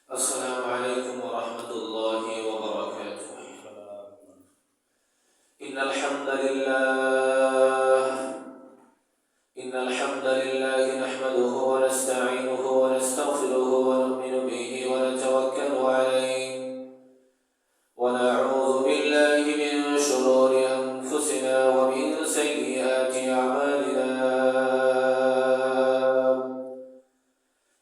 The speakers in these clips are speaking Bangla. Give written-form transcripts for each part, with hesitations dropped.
السلام عليكم ورحمة الله وبركاته. إن الحمد لله نحمده ونستعينه ونستغفره ونؤمن به ونتوكل عليه ونعوذ بالله من شرور أنفسنا ومن سيئات أعمالنا.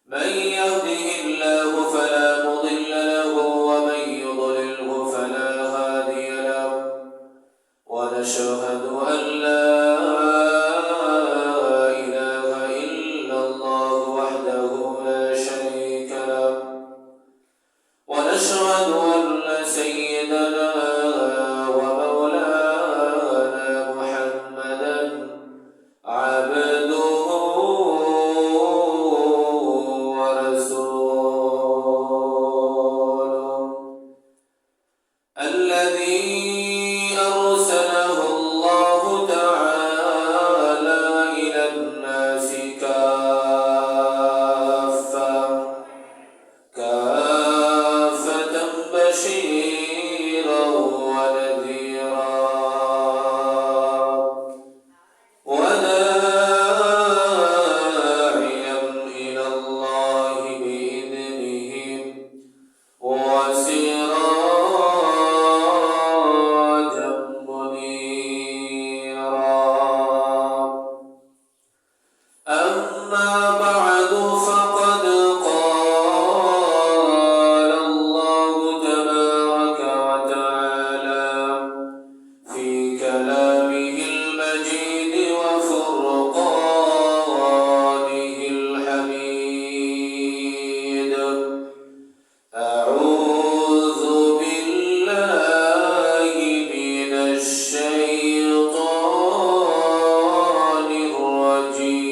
من يهده الله فلا مضل له ومن يضلله فلا هادي له ونشهد أن لا إله إلا الله وحده لا شريك له ونشهد أن سيدنا ومولانا محمدا عبده الذي أرسله الله تعالى إلى الناس كافة بشيرا ونذيرا وداعيا إلى الله بإذنه وسراجا منيرا. أما بعد فقد قال الله تبارك وتعالى في كلامه المجيد وفرقانه الحميد: أعوذ بالله من الشيطان الرجيم.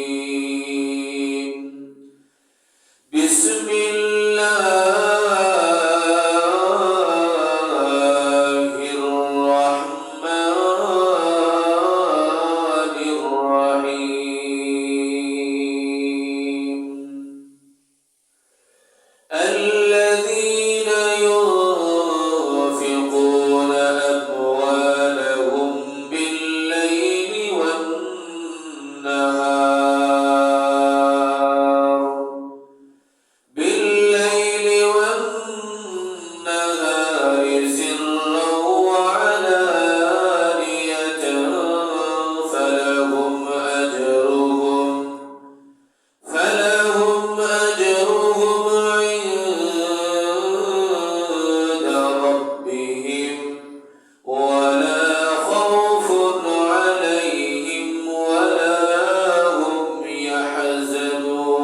بسم الله الرحمن الرحيم. الذين ينفقون أموالهم بالليل والنهار سرا وعلانية فلهم أجرهم عند ربهم ولا خوف عليهم ولا هم يحزنون.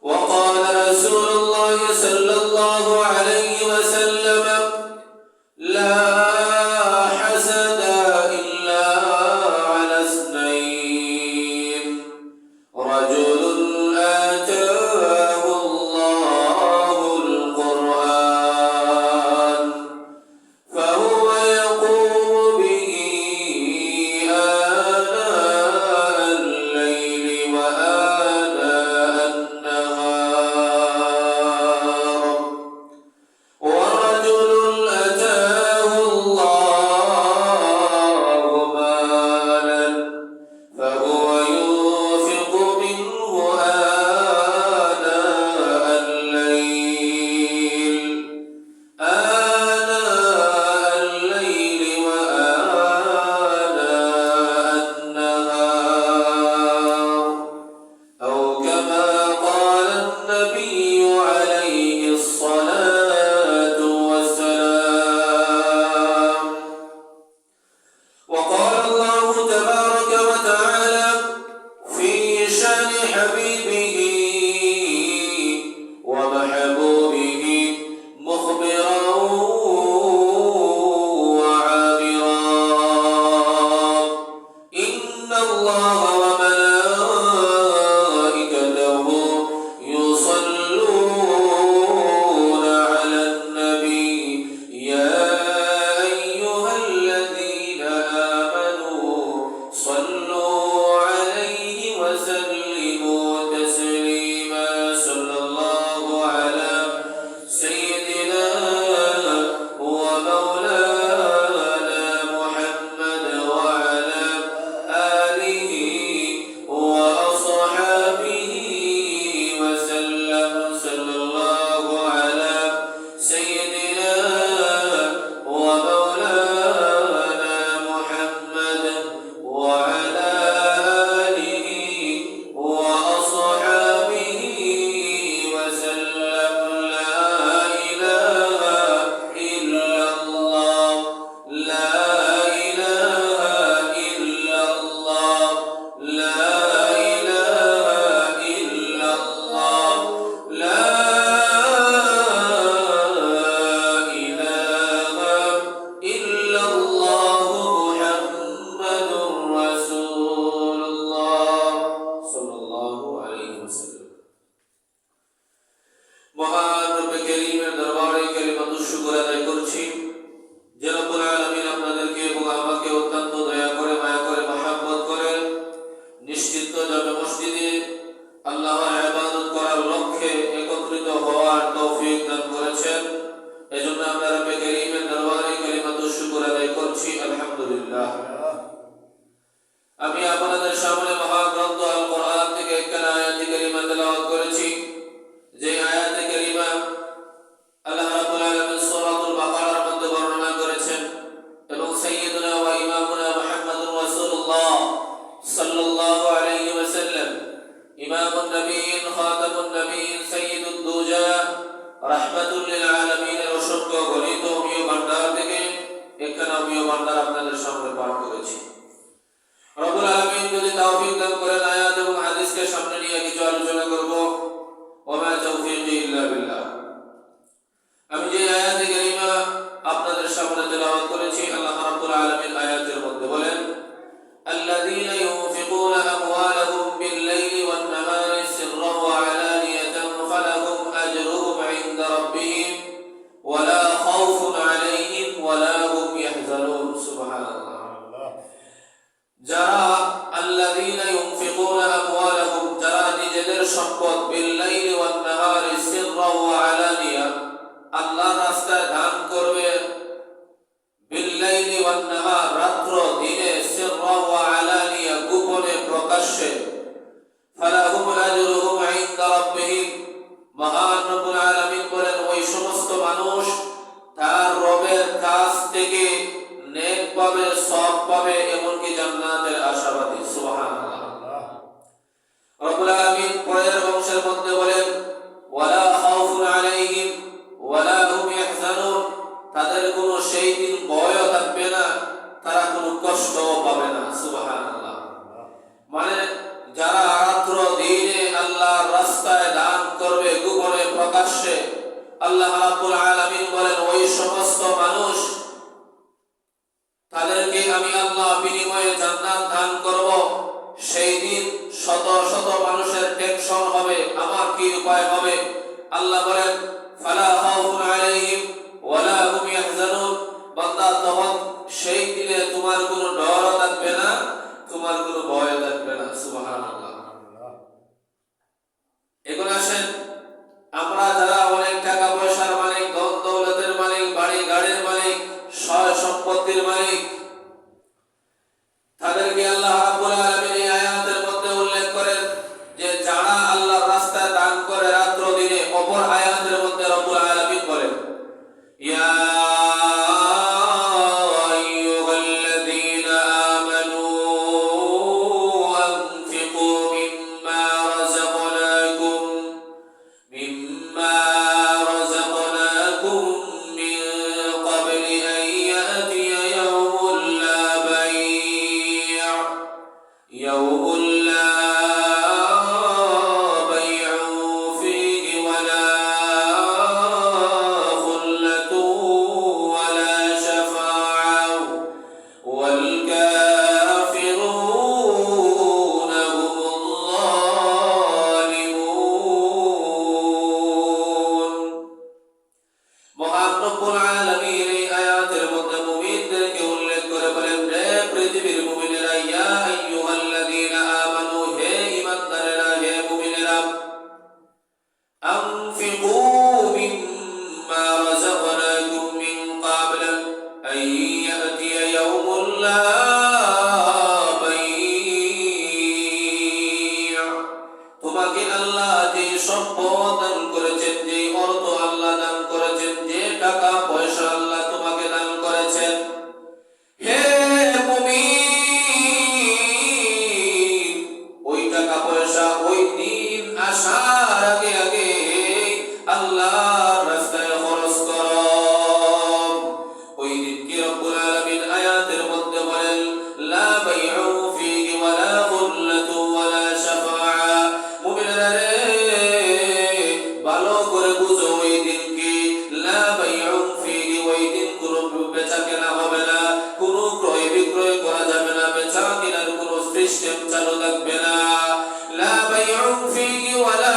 وقال رسول الله صلى الله عليه وسلم: لا حسد إلا على اثنين: رجل آتاه الله القرآن فهو يقوم به آناء الليل وآناء النهار، ورجل أتاه الله مالا فهو ينفق منه آناء الليل وآناء النهار، أو كما قال النبي عليه الصلاة والسلام. وقال الله تبارك وتعالى في شأن حبيبه ومحبوبه مخبرا وعامرا: إن الله وملائكته يصلون على النبي يا أيها الذين آمنوا صلوا عليه وسلموا تسليما. প্রতিষ্ঠিত জামে মসজিদে আল্লাহর ইবাদত করার লক্ষ্যে একত্রিত হওয়ার তৌফিক দান করেছেন। এজন্য আমরা রব্বে কারীমের দরবারে কালিমাতুশ শুকর আদায় করছি, আলহামদুলিল্লাহ। আমি আপনাদের সামনে মহাগ্রন্থ আল কোরআন থেকে একটি আয়াত কারিমা তেলাওয়াত করেছি। যে আয়াত কারিমা আল্লাহ রাব্বুল আলামিন সূরাতুল বাকারার মধ্যে বর্ণনা করেছেন এবং সাইয়্যিদুনা ওয়া ইমামুনা মুহাম্মদুর রাসূলুল্লাহ সাল্লাল্লাহু আলাইহি ওয়াসাল্লাম ইমামুন নবিয়্যিন খাতামুন নবিয়্যিন সাইয়্যিদুদ দুজা রাহমাতুল লিল আলামিন এর অসংখ্য গণিত অমীয় ভান্ডার থেকে একটি অমীয় ভান্ডার আপনাদের সামনে পাঠ করেছি। রব্বুল আলামিন যদি তৌফিক দান করেন আয়াত এবং হাদিসকে সামনে নিয়ে কিছু আলোচনা করব। ওয়া মা তাওফীকি ইল্লা বিল্লাহ। আমি যে আয়াত কারিমা আপনাদের সামনে তেলাওয়াত করেছি, আল্লাহ রাব্বুল আলামিন আয়াতের মধ্যে বলেন, আল্লাযীনা ইউনফিকুনা আমওয়ালাহুম বিল-লাইলি ওয়ান-নাহারি সিররান ওয়া আলানিয়াতান ফালাহুম আজরুহুম ইনদা রাব্বিহিম ওয়া লা খাউফুন আলাইহিম ওয়া লা হুম ইয়াহজানুন। সুবহানাল্লাহ। যারা আল্লাযীনা ইউনফিকুনা আমওয়ালাহুম, যারা নিজেদের সম্পদ বিল-লাইলি ওয়ান-নাহারি সিররান ওয়া আলানিয়া, আল্লাহর রাস্তায় দান করবে, বিল-লাইলি ওয়ান-নাহার, রাত্র দিনে, সিররান ওয়া আলানিয়া, গোপনে প্রকাশ্যে, ফালাহুম আজরুহুম ইনদা রাব্বিহিম, মহান রব্বুল আলামিন বলেন ওই সমস্ত মানুষ তার রবের কাছ থেকে নেক পাবে, সওয়াব পাবে, এমনকি জান্নাতের আশাবাদী। সুবহানাল্লাহ। রব্বুল আলামিন পরের অংশের মধ্যে বলেন, ওয়ালা খাউফুন আলাইহিম ওয়ালা হুম ইয়াহজানুন, তাদের কোনো সেই দিন ভয়ও থাকবে না, তারা কোনো কষ্টও পাবে না। সুবহানাল্লাহ। মানে যারা রাত্র দিনে আল্লাহর রাস্তায় দান করবে, গোপনে প্রকাশ্যে, আল্লাহ রাব্বুল আলামিন বলেন ওই সমস্ত মানুষ, তাদেরকে আমি আল্লাহ বিনিময়ে জান্নাত দান করব। সেই দিন শত শত মানুষের টেনশন হবে, আমার কি উপায় হবে। আল্লাহ বলেন ফালা খাউফুন আলাইহিম ওয়ালা হুম ইয়াহজানুন, বান্দা তখন সেই দিনে তোমার কোনো ডর থাকবে না, তোমার কোনো ভয় থাকবে না। সুবহানাল্লাহ। এখন আসেন, আমরা যারা অনেক টাকা পয়সার মালিক, ধন দৌলতের মালিক, বাড়ি গাড়ির মালিক, সয় সম্পত্তির মালিক, তাদেরকে আল্লাহ রাব্বুল আলামিন এই আয়াতের মধ্যে উল্লেখ করেন যে যারা আল্লাহর রাস্তায় দান করে রাত্র দিনে। অপর আয়াতের মধ্যে রব্বুল আলামিন বলেন, ইয়া আইয়ুহাল্লাযীনা আমানু আনফিকু মিম্মা রাযাকনাকুম মিন ক্বাবলি আন ইয়াতিয়া ইয়াউমুন লা বাই'উন ফীহি ওয়ালা খুল্লাতুন ওয়ালা শাফাআহ ওয়াল কাফিরুনা হুমুল যালিমুন। মহান রব্বুল আলামিন এই আয়াতের মধ্যে মুমিনদেরকে উল্লেখ করে বলেন, হে পৃথিবীর মুমিনেরা, ইয়া আইয়ুহাল্লাযীনা আমানু, হে ঈমানদারেরা, হে মুমিনেরা, আনফিকু মিম্মা রাযাকনাকুম মিন ক্বাবল আন ইয়াতিয়া ইয়াউমুন লা বাই'উন, তোমাকে আল্লাহ যে সম্পদ দান করেছেন, যে অর্থ আল্লাহ দান করেছেন, যে টাকা পয়সা আল্লাহ তোমাকে দান করেছেন, হে মুমিন, ওই টাকা পয়সা ওই দিন আসার আগে আগে আল্লাহর রাস্তায় খরচ করো। ওই দিন কি রব্বুল আলামিন আয়াতের মধ্যে বলেন, লা বাই'উন ফীহি ওয়ালা খুল্লাতুন ওয়ালা শাফাআ। মুমিনেরা রে, ভালো করে বুঝো, ওই দিন কি লা বাই'উন ফীহি, ওই দিন কোনো বেচা কেনা হবে না, কোনো ক্রয় বিক্রয় করা যাবে না, বেচা কেনার কোনো সিস্টেম চালু থাকবে না। লা বাই'উন ফীহি ওয়ালা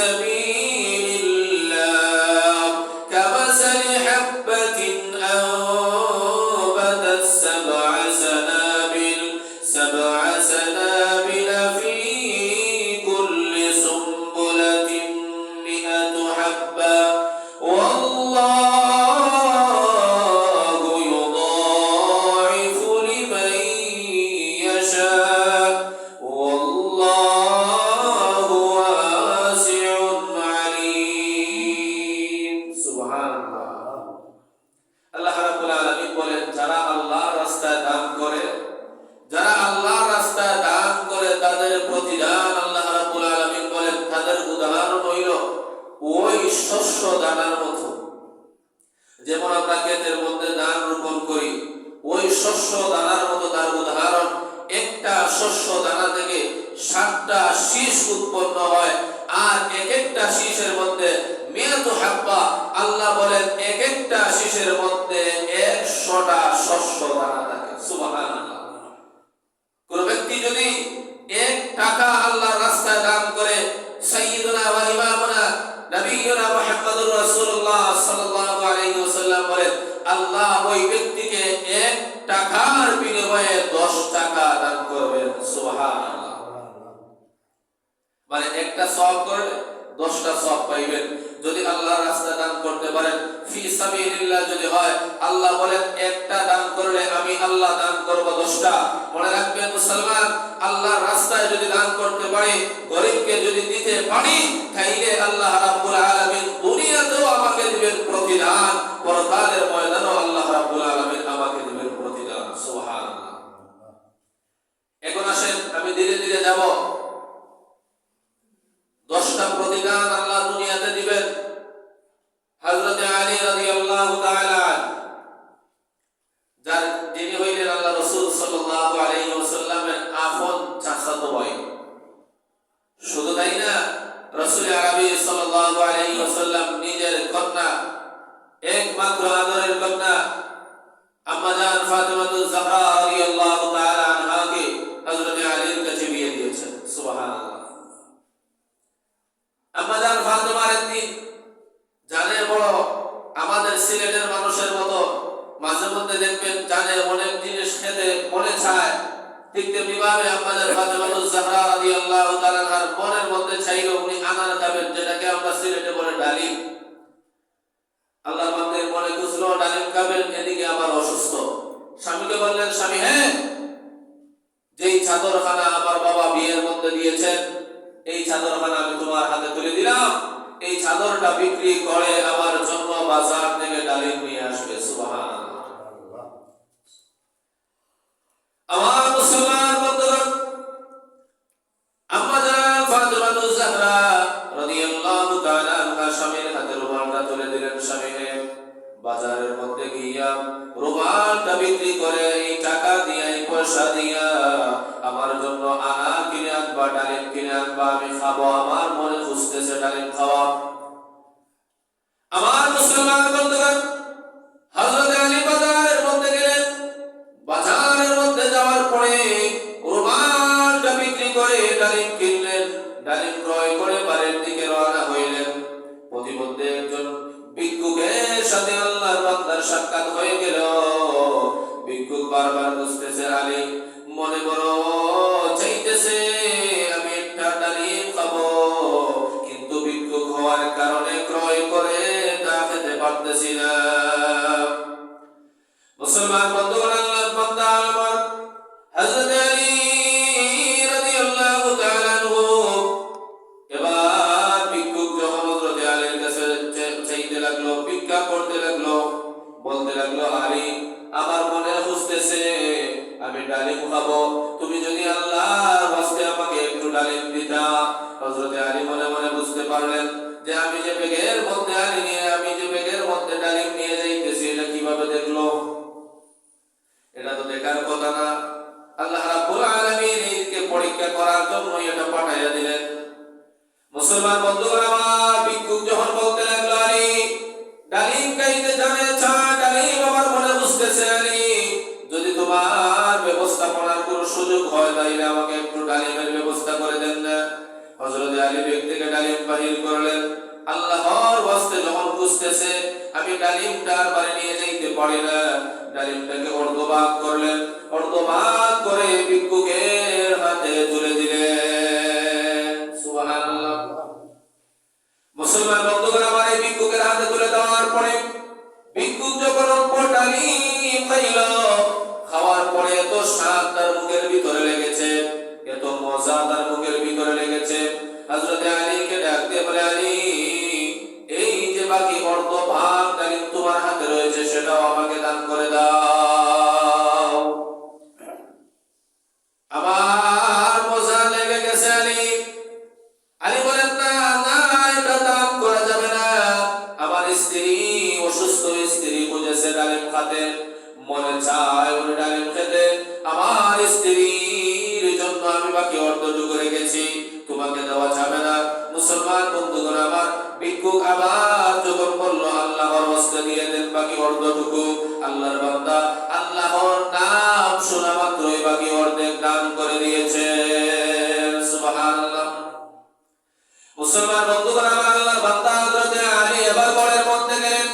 سبيل الله كمثل حبة أنبتت سبع سنابل في كل سنبلة 100 حبة والله يضاعف لمن يشاء والله واسع عليم سبحان الله আল্লাহ রাব্বুল আলামিন বলেন যারা আল্লাহর রাস্তায় দান করে তাদের প্রতিদান আল্লাহ রাব্বুল আলামিন বলেন তাদের উদাহরণ হইল ওই শস্য দানার মতো। যেমন আমরা ক্ষেতের মধ্যে ধান রোপণ করি, ওই শস্য দানার মতো তার উদাহরণ। একটা শস্য দানা থেকে 7টা শীষ উৎপন্ন হয়, আর এক একটা শীষের মধ্যে 100 হাব্বা। আল্লাহ বলেন এক একটা শীষের মধ্যে 100টা শস্য দানা থাকে। সুবহানাল্লাহ। কোন ব্যক্তি যদি 1 টাকা আল্লাহর রাস্তায় দান করে, সাইয়্যিদুনা ওয়া ইমামুনা নবিয়ুনা মুহাম্মদুর রাসূলুল্লাহ সাল্লাল্লাহু আলাইহি ওয়াসাল্লাম বলেন আল্লাহ ওই ব্যক্তিকে 1 টাকার বিনিময়ে 10 টাকা দান করবেন। সুবহানাল্লাহ। মানে একটা সওয়াব করলে 10টা সওয়াব পাইবেন। যদি আল্লাহর রাস্তায় দান করতে পারেন, ফি সাবিলিল্লাহ যদি হয়, আল্লাহ বলেন একটা দান করলে আমি আল্লাহ দান করব 10টা। মনে রাখবেন মুসলমান, আল্লাহর রাস্তায় যদি দান করতে পারি, গরিবকে যদি দিতে পারি, তাইলে আল্লাহ রাব্বুল আলামিন দুনিয়াতেও আমাকে দিবেন প্রতিদান, পরকালের ময়দানেও আল্লাহ রাব্বুল আলামিন আমাকে দিবেন প্রতিদান। সুবহানাল্লাহ। এখন আসেন আমি ধীরে ধীরে যাব। 10টা প্রতিদান আল্লাহ দুনিয়াতে দিবেন। হযরত আলী রাদিয়াল্লাহু তাআলা যার যিনি হইলেন আল্লাহ রাসূল সাল্লাল্লাহু আলাইহি ওয়াসাল্লামের আপন চাচাতো ভাই। শুধু তাই না, রাসূল আরবি সাল্লাল্লাহু আলাইহি ওয়াসাল্লাম নিজের কন্যা, একমাত্র আদরের কন্যা আম্মা জান ফাতিমাতুজ জাহরা রাদিয়াল্লাহু তাআলা আনহাকে হযরত আলীর কাছে বিয়ে দিয়েছেন। সুবহানাল্লাহ। আম্মা জান ফাতিমার একদিন জানের বড় আমাদের সিলেটের মানুষের মতো মাঝে মধ্যে দেখবেন জানের অনেক জিনিস খেতে মনে চায়, ঠিক তেমনিভাবে আম্মা জান ফাতিমাতুজ জাহরা রাদিয়াল্লাহু তাআলা আনহার মনের মধ্যে চাইল উনি আনার খাবেন, যেটাকে আমরা সিলেটে বলে ডালিম। আল্লাহর বান্দার মনে খুঁজলো ডালিম খাবেন, এদিকে আবার অসুস্থ। স্বামীকে বললেন, স্বামী হ্যাঁ, যেই চাদরখানা আমার বাবা বিয়ের মধ্যে দিয়েছেন, এই চাদরখানা আমি তোমার হাতে তুলে দিলাম, এই চাদরটা বিক্রি করে আমার জন্য বাজার থেকে ডালিম নিয়ে আসবে। সুবহানাল্লাহ। আমার মুসলমান বন্ধুগণ, আম্মা জান ফাতিমাতুজ জাহরা রাদিয়াল্লাহু তাআলা আনহা স্বামীর হাতে রুমালটা তুলে দিলেন। স্বামী বাজারের মধ্যে গিয়া রুমালটা বিক্রি করে এই টাকা দিয়ে, এই পয়সা দিয়া আমার জন্য আনার কিনে আনবা, ডালিম কিনে আনবা, আমি খাবো, আমার মনে খুঁজতেছে ডালিম খাওয়া। আমার মুসলমান বন্ধুগণ, হযরত আলী বাজারের মধ্যে গেলেন। বাজারের মধ্যে যাওয়ার পরে রুমালটা বিক্রি করে ডালিম কিনলেন, ডালিম ক্রয় করে বাড়ির দিকে রওনা হইলেন। প্রতিমধ্যে একজন ভিক্ষুকের সাথে আল্লাহর বান্দার সাক্ষাৎ হয়ে গেল। ভিক্ষুক বারবার বুঝতেছে আলী মনে বড় চাইতেছে আমি একটা ডালিম খাবো, কিন্তু ভিক্ষুক হওয়ার কারণে ক্রয় করে তা খেতে পারতেছি না। মুসলমান বন্ধুগণ, আল্লাহর বান্দা আমার হযরত আলী রাদিয়াল্লাহু তাআলা আনহু এবার ভিক্ষুক যখন হযরত আলীর কাছে চাইতে লাগলো, ভিক্ষা করতে লাগলো, বলতে লাগলো, আলী আমার মনে খুঁজতেছে আমি ডালিম খাবো, তুমি যদি আল্লাহর ওয়াস্তে আমাকে একটু ডালিম দিতা। হযরত আলী মনে মনে বুঝতে পারলেন যে আমি যে ব্যাগের মধ্যে ডালিম নিয়ে যাইতেছি, এটা কিভাবে দেখলো? এটা তো দেখার কথা না। আল্লাহ রাব্বুল আলামিন একে পরীক্ষা করার জন্য এটা পাঠাইয়া দিলেন। মুসলমান বন্ধুগণ আমার, ভিক্ষুক যখন বলতে লাগলো, আলী ডালিম খাইতে জানে চায়, ডালিম আমার মনে বুঝতেছে, আলী যদি তোমার ব্যবস্থাপনার কোনো সুযোগ হয় তাইলে আমাকে একটু ডালিমের ব্যবস্থা করে দেন না। হযরত আলী ব্যাগ থেকে ডালিম বাহির করলেন। আল্লাহর ওয়াস্তে যখন বুঝতেছে আমি ডালিমটা আর বাড়ি নিয়ে যাইতে পারি না, ডালিমটাকে অর্ধভাগ করলেন, অর্ধভাগ করে ভিক্ষুকের হাতে তুলে দিলেন। সুবহানাল্লাহ। মুসলমান বন্ধুগণ, আমার এই ভিক্ষুকের হাতে তুলে দেওয়ার পরে ভিক্ষুক যখন ডালিম খাইল, খাওয়ার পরে এত স্বাদ তার মুখের ভিতরে লেগেছে, এত মজা তার মুখের ভিতরে লেগেছে, হযরত আলীকে ডাক দিয়ে বলে, আলী, এই যে বাকি অর্ধভাগ ডালিম তোমার হাতে রয়েছে সেটাও আমাকে দান করে দাও। আমার মজা লেগে গেছে আলী। আলী বলেন, না না, এটা দান করা যাবে না। আমার স্ত্রী অসুস্থ, স্ত্রী বুঝেছে ডালিম খাতে, মনে চায় ওই ডালিম খেতে। আমার স্ত্রীর জন্য আমি বাকি অর্ধটুকু রেখেছি, তোমাকে দেওয়া যাবে না। মুসলমান বন্ধুগণ আমার, ভিক্ষুক আবার যখন বললো আল্লাহর ওয়াস্তে দিয়ে দেন বাকি অর্ধটুকু, আল্লাহর বান্দা আল্লাহর নাম শোনা মাত্রই বাকি অর্ধেক দান করে দিয়েছে। সুবহানাল্লাহ। মুসলমান বন্ধুগণ আমার, আল্লাহর বান্দা হযরত আলী এবার ঘরের মধ্যে গেলেন।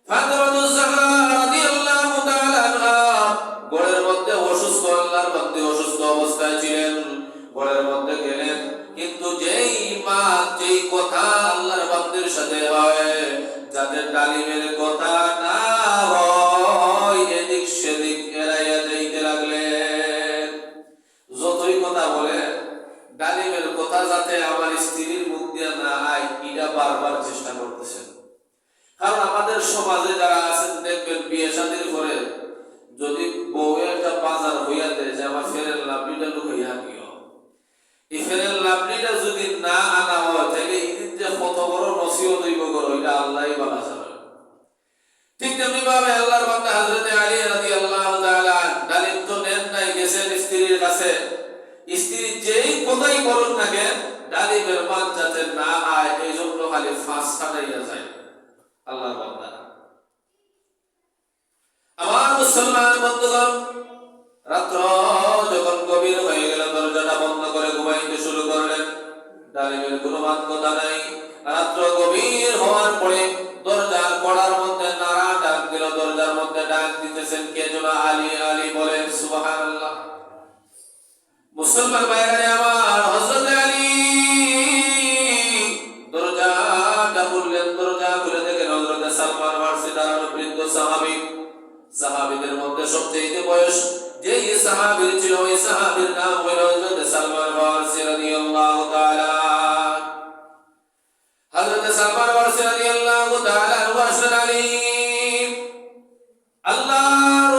ফাতিমাতুজ জাহরা রাদিয়াল্লাহু তাআলা আনহা ঘরের মধ্যে অসুস্থ, আল্লাহর বান্দা অসুস্থ অবস্থায় ছিলেন। ঘরের মধ্যে গেলেন, কিন্তু যেই মা যেই কথা আল্লাহর বান্দার সাথে হয়, যাদের ডালিমের কথা না হয়, এদিক সেদিক এড়াইয়া যাইতে লাগলেন। যতই কথা বলে ডালিমের কথা যাতে আমার স্ত্রীর মুখ দিয়ে না আয়, এটা বারবার চেষ্টা করতেছেন। কারণ আমাদের সমাজে যারা আছেন দেখবেন বিয়ে শাদীর পরে যদি বউ একটা বাজার হইয়া দেয় যে আমার ফেরের লাভলিটা লুকাইয়া নিও, এই ফেরের লাভলিটা যদি না আনা হয় তাহলে ঈদের যে কত বড় নসিহত হইব করো, এটা আল্লাহই বলা যাবে। ঠিক তেমনি ভাবে আল্লাহর বান্দা হযরত আলী রাদিয়াল্লাহু তাআলা ডালিম তো নেন নাই, গেছেন স্ত্রীর কাছে। স্ত্রী যেই কথাই বলুন না কেন, ডালিমের মান যাতে না আয় এই জন্য খালি ফাঁস কাটাইয়া যায় আল্লাহর বান্দা। আমার মুসলমান বন্ধুগণ, রাত্র যখন গভীর হয়ে গেল, দরজাটা বন্ধ করে ঘুমাইতে শুরু করলেন। ডালিমের কোনো মান কথা নাই। রাত্র গভীর হওয়ার পরে দরজার কড়ার মধ্যে নাড়া ডাক দিল। দরজার মধ্যে ডাক দিতেছেন কে যেন, আলী আলী বলেন। সুবহানাল্লাহ। মুসলমান ভাইরা আমার, হযরত আলী দরজাটা খুললেন। দরজা খুলে দেখেন হযরত সালমান ফারসি দাঁড়ানো, বৃদ্ধ সাহাবী। সাহাবীদের মধ্যে সবচেয়ে বয়স যেই সাহাবীর ছিল, ওই সাহাবীর নাম হলো হযরত সালমান ফারসি রাদিয়াল্লাহু তাআলা। হযরত সালমান ফারসি রাদিয়াল্লাহু তাআলা ওয়াসন আলী, আল্লাহ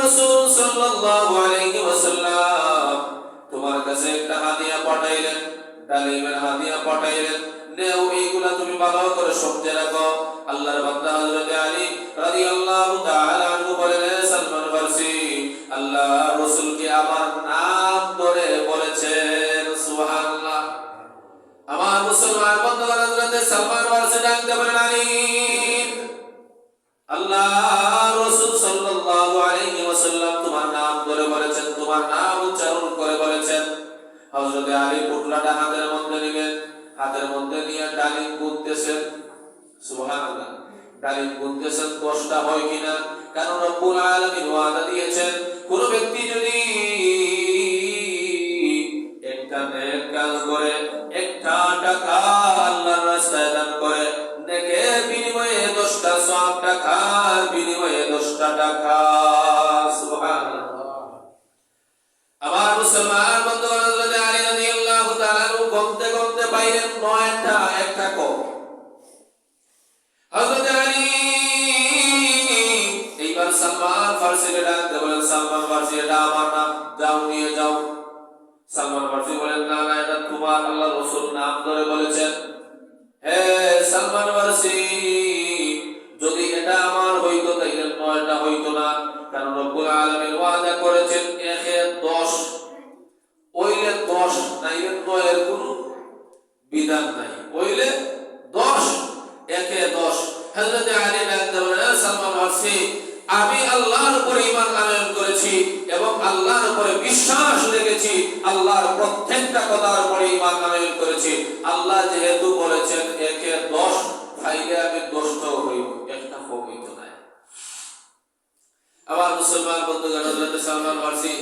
রাসূল সাল্লাল্লাহু আলাইহি ওয়াসাল্লাম তোমার কাছে একটা হাদিয়া পাঠাইলেন, ডালিমের হাদিয়া পাঠাইলেন, নেও এইগুলা তুমি ভালো করে সবচেয়ে রাখো। আল্লাহর বান্দা হযরত আলী রাদিয়াল্লাহু তাআলা আনহু বলেন, সালমান ফারসি আল্লাহ রাসূল কি আমার নাম ধরে বলেছেন। সুবহানাল্লাহ। আমার মুসলমান বন্ধুরা, হযরত সালমান ফারসি ডাকতে বলেন, আলী, আল্লাহ রাসূল সাল্লাল্লাহু আলাইহি ওয়াসাল্লাম তোমার নাম ধরে বলেছেন, তোমার নাম উচ্চারণ করে বলেছেন। হযরত আলী পুটলাটা হাতের মধ্যে নেবেন, হাতের মধ্যে নিয়ে ডালিম গুনতেছেন। সুবহানাল্লাহ। ডালিম গুনতেছেন 10টা হয় কিনা, কারণ রব্বুল আলামিন ওয়াদা দিয়েছেন কোন ব্যক্তি যদি একটা নেক কাজ করে, একটা টাকা আল্লাহর রাস্তায় দান করে, নেকের বিনিময়ে 10টা সওয়াব, টাকার বিনিময়ে 10টা টাকা। সুবহানাল্লাহ। আমার মুসলমান বন্ধুগণ, হযরত আলী রাদিয়াল্লাহু তাআলা গমতে গমতে পাইলেন 9টা, একটা কম। হযরত আলী এইবার সালমান ফারসিকে ডাকতে বলেন, সালমান ফারসি এটা আমার নাম, যাও নিয়ে যাও। সালমান ফারসি বলেন, না না, এটা তোমার, আল্লাহ রাসূল নাম ধরে বলেছেন। হে সালমান ফারসি, যদি এটা আমার হইতো তাইলে 9টা হইতো না, কারণ রব্বুল আলামিন ওয়াদা করেছেন 1 এ 10, ওইলে 10 নাইলে 9 এর কোনো বিধান নাই, ওইলে 10, 1 এ 10। হযরত আলী ডাকতে বলেন, সালমান ফারসি আমি আল্লাহর উপরে ঈমান আনয়ন করেছি এবং আল্লাহর উপরে বিশ্বাস রেখেছি, আল্লাহর প্রত্যেকটা কথার উপরে ঈমান আনয়ন করেছি। আল্লাহ যেহেতু বলেছেন একে 10 ফাইলে আমি 10টাও হইব, একটা হইতো না। আবার মুসলমান বন্ধুগণ, হযরত সালমান ফারসি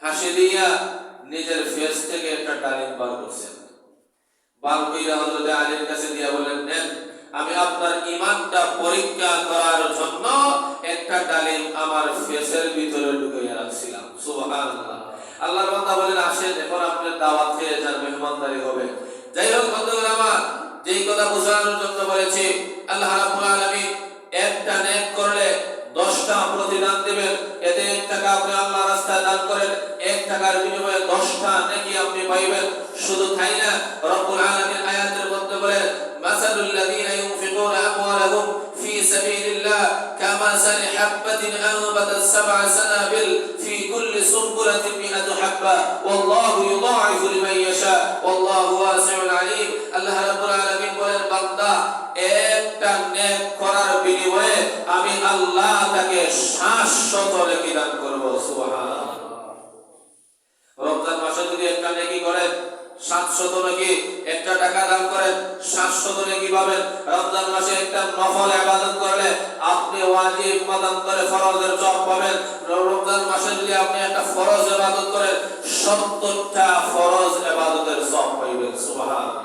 হাসি দিয়া নিজের ফেস থেকে একটা ডালিম বার করছেন। বার কইরা হযরত আলীর কাছে দিয়া বলেন, নেন, আমি আপনার ঈমানটা পরীক্ষা করার জন্য একটা ডালিম আমার ফেসের ভিতরে ঢুকিয়ে রাখছিলাম। সুবহানাল্লাহ। আল্লাহর বান্দা বলেন, আসেন এখন আপনার দাওয়াত খেয়ে যান, মেহমানদারি হবে। যাই হোক বন্ধুগণ আমার, যেই কথা বোঝানোর জন্য বলেছি, আল্লাহ রাব্বুল আলামিন একটা নেক করলে 10টা প্রতিদান দিবেন। এতে 1 টাকা আপনি আল্লাহর রাস্তায় দান করেন, 1 টাকার বিনিময়ে 10টা নেকি আপনি পাইবেন। শুধু তাই না, রব্বুল আলামিন আয়াতের মধ্যে বলেন, মাসালুল লাযীনা ইউনফিকুনা আমওয়ালাহুম ফি সাবিলিল্লাহ কামাসালি হাববাতিন আনবাতাস সাবআ সানাবিল ফি কুল্লি সুনবুলাতিন মিআতু হাব্বা ওয়াল্লাহু ইউদাঈফু লিমান ইয়াশা ওয়াল্লাহু ওয়াসিউন আলীম। আল্লাহ রাব্বুল আলামিন বলেন, বান্দা একটা নেক করার বিনিময়ে আমি আল্লাহ তাকে 700 নেকি দান করব। সুবহানাল্লাহ। রমজান মাসে যদি একটা নেকি করেন 700 নেকি, একটা টাকা দান করেন 700 নেকি পাবেন। রমজান মাসে একটা নফল ইবাদত করলে আপনি ওয়াজিব মাদান্তরে ফরজের সওয়াব পাবেন। রমজান মাসে যদি আপনি একটা ফরজ ইবাদত করেন 70টা ফরজ ইবাদতের সওয়াব পাইবেন। সুবহানাল্লাহ।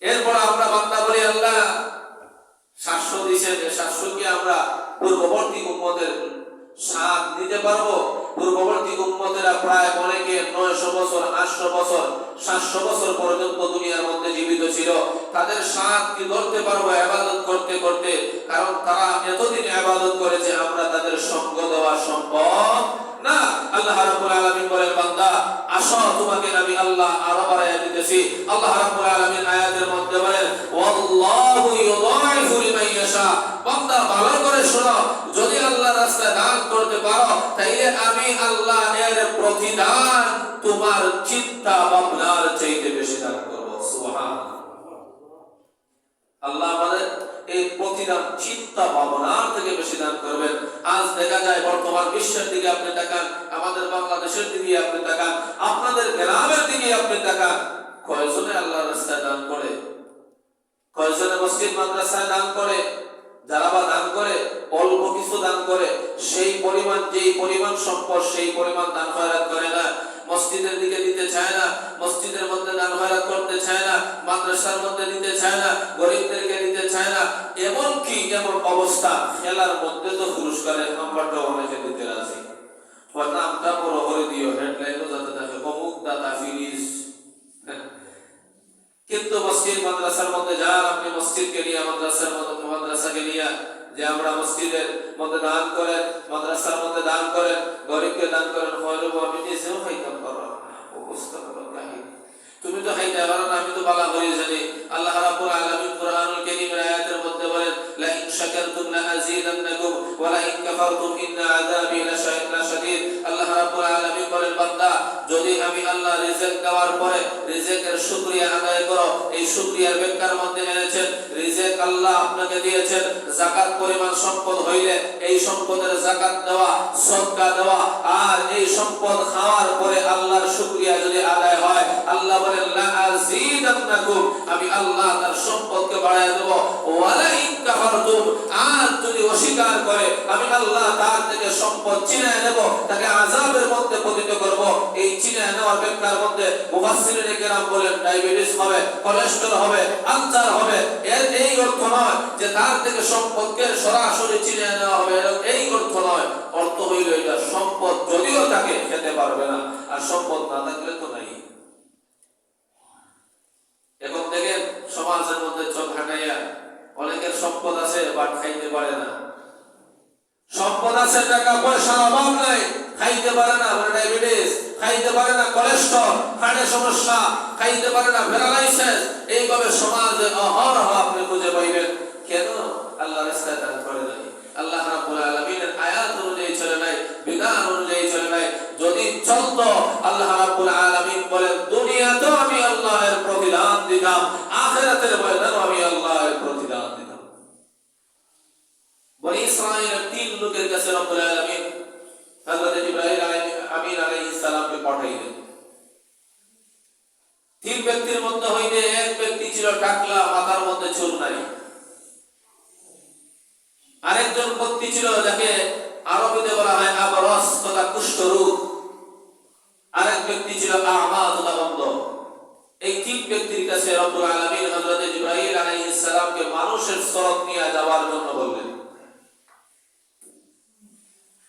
এরপর আমরা বান্দা বলি, আল্লাহ 700 দিয়েছেন, 700 কি আমরা পূর্ববর্তী উম্মতের স্বাদ নিতে পারবো? পূর্ববর্তী উম্মতেরা প্রায় অনেকে 900 বছর, 800 বছর, 700 বছর পর্যন্ত দুনিয়ার মধ্যে জীবিত ছিল। তাদের স্বাদ কি ধরতে পারবো ইবাদত করতে করতে? কারণ তারা এতদিন ইবাদত করেছে, আমরা তাদের সঙ্গ দেওয়া সম্ভব না। আল্লাহ রাব্বুল আলামিন বলেন, বান্দা আসো, তোমাকে আমি আল্লাহ আরো বাড়াইয়া দিতেছি। আল্লাহ রাব্বুল আলামিন আয়াতের মধ্যে বলেন, ওয়াল্লাহু ইউদাঈফু লিমান ইয়াশা। বান্দা ভালো করে শোনো, যদি আল্লাহর রাস্তায় দান করতে পারো তাইলে আমি আল্লাহ এর প্রতিদান তোমার চিন্তা ভাবনার চাইতে বেশি দান করব। সুবহানাল্লাহ। আল্লাহ আমাদের এই প্রতিদান চিন্তা ভাবনার থেকে বেশি দান করবেন। আজ দেখা যায় বর্তমান বিশ্বের দিকে আপনি তাকান, আমাদের বাংলাদেশের দিকে আপনি তাকান, আপনাদের গ্রামের দিকে আপনি তাকান, কয়জনে আল্লাহর রাস্তায় দান করে? কয়জনে মসজিদ মাদ্রাসায় দান করে? যারা বা দান করে অল্প কিছু দান করে, সেই পরিমাণ, যেই পরিমাণ সম্পদ সেই পরিমাণ দান খয়রাত করে না। মসজিদের দিকে দিতে চায় না, মসজিদের মধ্যে দান খয়রাত করতে চায় না, মাদ্রাসার মধ্যে দিতে চায় না, গরিবদেরকে দিতে চায় না। এমন কি এমন অবস্থা, খেলার মধ্যে তো পুরস্কারের নাম্বারটা অনেকে দিতে রাজি, নামটা বড় করে দিও, হেডলাইনও যাতে থাকে অমুক দাতা ফিনিশ। কিন্তু মসজিদ মাদ্রাসার মধ্যে যান, আপনি মসজিদকে নিয়ে, মাদ্রাসার মধ্যে, মাদ্রাসাকে নিয়ে যে আমরা মসজিদের মধ্যে দান করেন, মাদ্রাসার মধ্যে দান করেন, গরিবকে দান করেন, হয়তো আমি নিজেও খাইতাম পারো অবস্থা করো কাহিনী। তুমি তো খাইতে পারো না, আমি তো বালা করে জানি। আল্লাহ রাব্বুল আলামিন কুরআনুল কারীমের আয়াতের মধ্যে বলেন, লা ইন শাকারতুম লা আযীদান্নাকুম ওয়া লা ইন কাফারতুম ইন্না আযাবি লাশাদীদ। আল্লাহ রাব্বুল আলামিন বলেন, বান্দা যদি আমি আল্লাহ রিজিক দেওয়ার পরে রিজিকের শুকরিয়া আদায় করো, এই শুকরিয়ার ব্যাখ্যার মধ্যে এনেছেন, রিজিক আল্লাহ আপনাকে দিয়েছেন, যাকাত পরিমাণ সম্পদ হইলে এই সম্পদের যাকাত দেওয়া, সদকা দেওয়া, আর এই সম্পদ খাওয়ার পরে আল্লাহর শুকরিয়া যদি আদায় হয়, আল্লাহ বলেন লা আযীদান্নাকুম, আমি আল্লাহ তার সম্পদকে বাড়ায় দেব। ওয়া লা ইন কাফারতুম, আর যদি অস্বীকার করে আমি আল্লাহ তার থেকে সম্পদ ছিনিয়ে নেব, তাকে আযাবের মধ্যে পতিত করব। এই ছিনিয়ে নেওয়ার ব্যাখ্যার মধ্যে মুফাসসিরিনে কেরাম বলেন ডায়াবেটিস হবে, কোলেস্টেরল হবে, আলসার হবে। এর এই অর্থ নয় যে তার থেকে সম্পদকে সরাসরি ছিনিয়ে নেওয়া হবে, এই অর্থ নয়। অর্থ হইল এটা সম্পদ যদিও তাকে খেতে পারবে না, আর সম্পদ না থাকলে তো নাই। এখন দেখেন সমাজের মধ্যে চোখ হাঁটাইয়া অনেকের সম্পদ আছে বাট খাইতে পারে না, সম্পদ আছে, টাকা পয়সার অভাব নাই, খাইতে পারে না, ডায়াবেটিস, খাইতে পারে না, কোলেস্টেরল, হার্টের সমস্যা, খাইতে পারে না, প্যারালাইসিস। এইভাবে সমাজে অহরহ আপনি খুঁজে পাইবেন। কেন? আল্লাহর রাস্তায় দান করে নাই, আল্লাহ রাব্বুল আলামিনের আয়াত অনুযায়ী চলে নাই, বিধান অনুযায়ী চলে নাই। যদি চলতো, আল্লাহ রাব্বুল আলামিন বলেন, দুনিয়াতেও আমি আল্লাহর প্রতিদান দিতাম, আখিরাতের ময়দানেও আমি আল্লাহর প্রতিদান দিতাম। ইসমাঈলের 3 লোকের কাছে রব্বুল আলামিন হযরত জিবরাইল আমিন আলাইহিস সালামকে পাঠাইলেন। 3 ব্যক্তির মধ্যে হইতে এক ব্যক্তি ছিল টাকলা, মাথার মধ্যে চুল নাই। আরেকজন ব্যক্তি ছিল যাকে আরবিতে বলা হয় আবরাস তথা কুষ্ঠরোগ। আরেক ব্যক্তি ছিল আ'মা তথা অন্ধ। এই 3 ব্যক্তির কাছে রব্বুল আলামিন হযরত জিবরাইল আলাইহিস সালামকে মানুষের সুরত নিয়ে যাওয়ার জন্য বললেন।